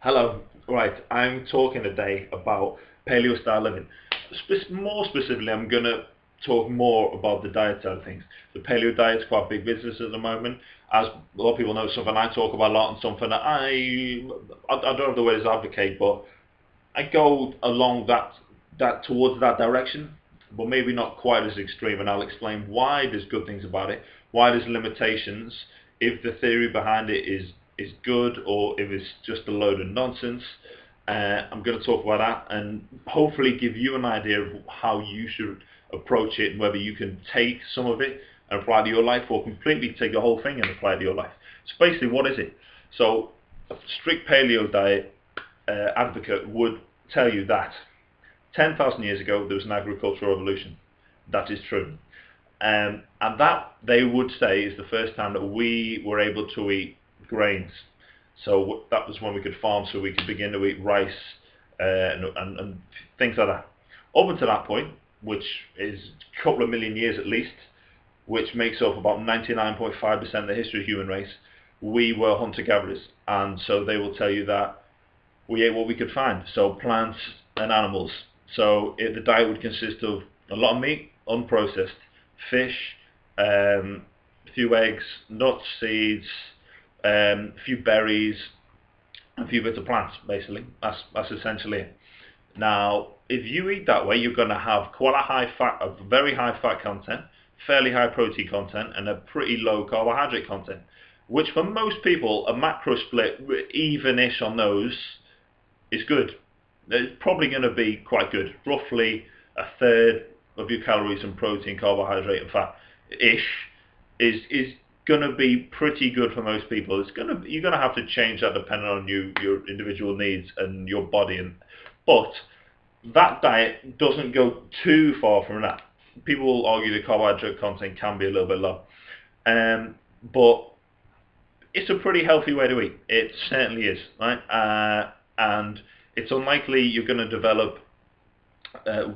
Hello. Right, I'm talking today about paleo style living. More specifically, I'm going to talk more about the diet side of things. The paleo diet is quite a big business at the moment. As a lot of people know, something I talk about a lot and something that I don't have the words to advocate, but I go along that towards that direction, but maybe not quite as extreme. And I'll explain why there's good things about it, why there's limitations, if the theory behind it is good or if it's just a load of nonsense. I'm going to talk about that and hopefully give you an idea of how you should approach it and whether you can take some of it and apply it to your life or completely take the whole thing and apply it to your life. So basically, what is it? So a strict paleo diet advocate would tell you that 10,000 years ago there was an agricultural revolution. That is true. And that, they would say, is the first time that we were able to eat grains. So that was when we could farm, so we could begin to eat rice and things like that. Up until that point, which is a couple of million years at least, which makes up about 99.5% of the history of the human race, we were hunter-gatherers. And so they will tell you that we ate what we could find, so plants and animals. So the diet would consist of a lot of meat, unprocessed, fish, a few eggs, nuts, seeds, a few berries, a few bits of plants, basically. That's essentially it. Now, if you eat that way, you're going to have quite a very high fat content, fairly high protein content, and a pretty low carbohydrate content, which for most people, a macro split, even-ish on those, is good. It's probably going to be quite good. Roughly a third of your calories and protein, carbohydrate, and fat-ish is going to be pretty good for most people. You're going to have to change that depending on your individual needs and your body. But that diet doesn't go too far from that. People will argue the carbohydrate content can be a little bit low, but it's a pretty healthy way to eat. It certainly is, right? And it's unlikely you're going to develop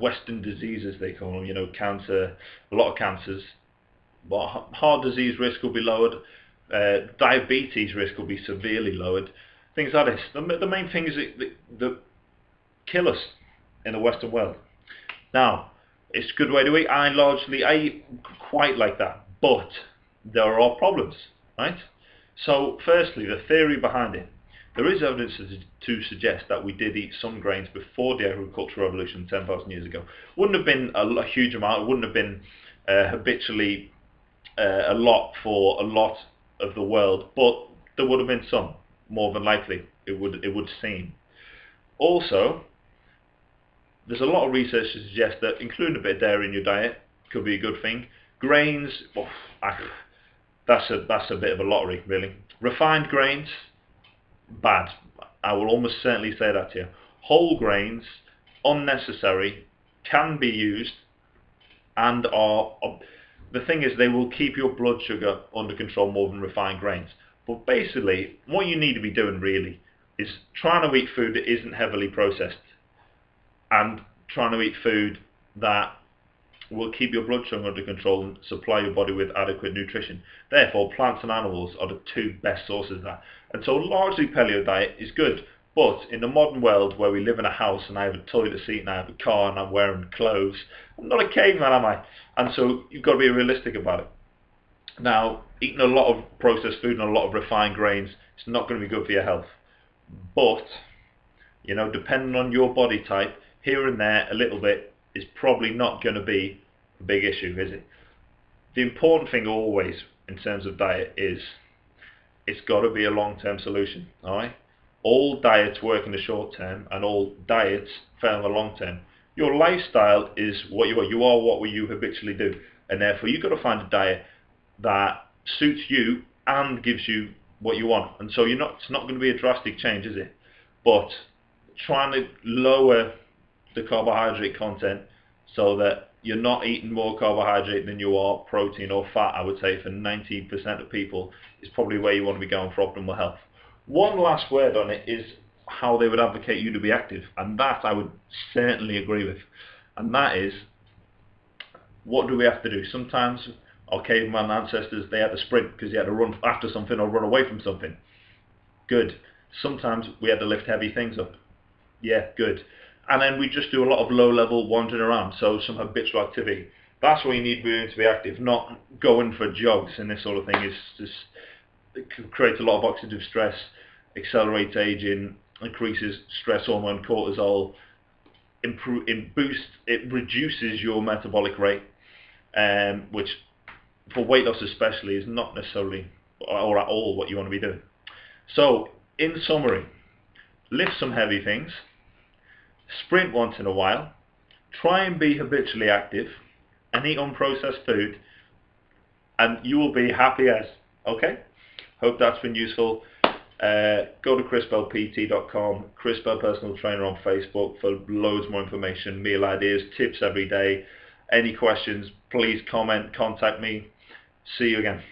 Western diseases, they call them, cancer, a lot of cancers. But heart disease risk will be lowered, diabetes risk will be severely lowered, things like this. The main things that kill us in the Western world. Now, it's a good way to eat. I eat quite like that, but there are problems, right? So, firstly, the theory behind it. There is evidence to suggest that we did eat some grains before the agricultural revolution 10,000 years ago. Wouldn't have been a huge amount. It wouldn't have been habitually a lot for a lot of the world, but there would have been some, more than likely. It would seem. Also, there's a lot of research to suggest that including a bit of dairy in your diet could be a good thing. Grains, that's a bit of a lottery, really. Refined grains, bad. I will almost certainly say that to you. Whole grains, unnecessary, can be used, and are. The thing is, they will keep your blood sugar under control more than refined grains. But basically, what you need to be doing really is trying to eat food that isn't heavily processed, and trying to eat food that will keep your blood sugar under control and supply your body with adequate nutrition. Therefore, plants and animals are the two best sources of that. And so largely paleo diet is good. But in the modern world where we live in a house and I have a toilet seat and I have a car and I'm wearing clothes, I'm not a caveman, am I? And so you've got to be realistic about it. Now, eating a lot of processed food and a lot of refined grains, it's not going to be good for your health. But, depending on your body type, here and there, a little bit, is probably not going to be a big issue, is it? The important thing always in terms of diet is it's got to be a long-term solution, all right? All diets work in the short term and all diets fail in the long term. Your lifestyle is what you are. You are what you habitually do. And therefore you've got to find a diet that suits you and gives you what you want. And so it's not going to be a drastic change, is it? But trying to lower the carbohydrate content so that you're not eating more carbohydrate than you are protein or fat, I would say for 90% of people, is probably where you want to be going for optimal health. One last word on it is how they would advocate you to be active, and that I would certainly agree with. And that is, what do we have to do? Sometimes our caveman ancestors, they had to sprint because they had to run after something or run away from something. Good. Sometimes we had to lift heavy things up. Yeah, good. And then we just do a lot of low-level wandering around, so some habitual activity. That's what you need really to be active, not going for jogs and this sort of thing. Is just, it creates a lot of oxidative stress, accelerates aging, increases stress hormone cortisol, it reduces your metabolic rate, which for weight loss especially is not necessarily or at all what you want to be doing. So in summary, lift some heavy things, sprint once in a while, try and be habitually active, and eat unprocessed food, and you will be happy as. Okay? Hope that's been useful. Go to chrisbellpt.com, Chris Bell Personal Trainer on Facebook for loads more information, meal ideas, tips every day. Any questions, please comment, contact me. See you again.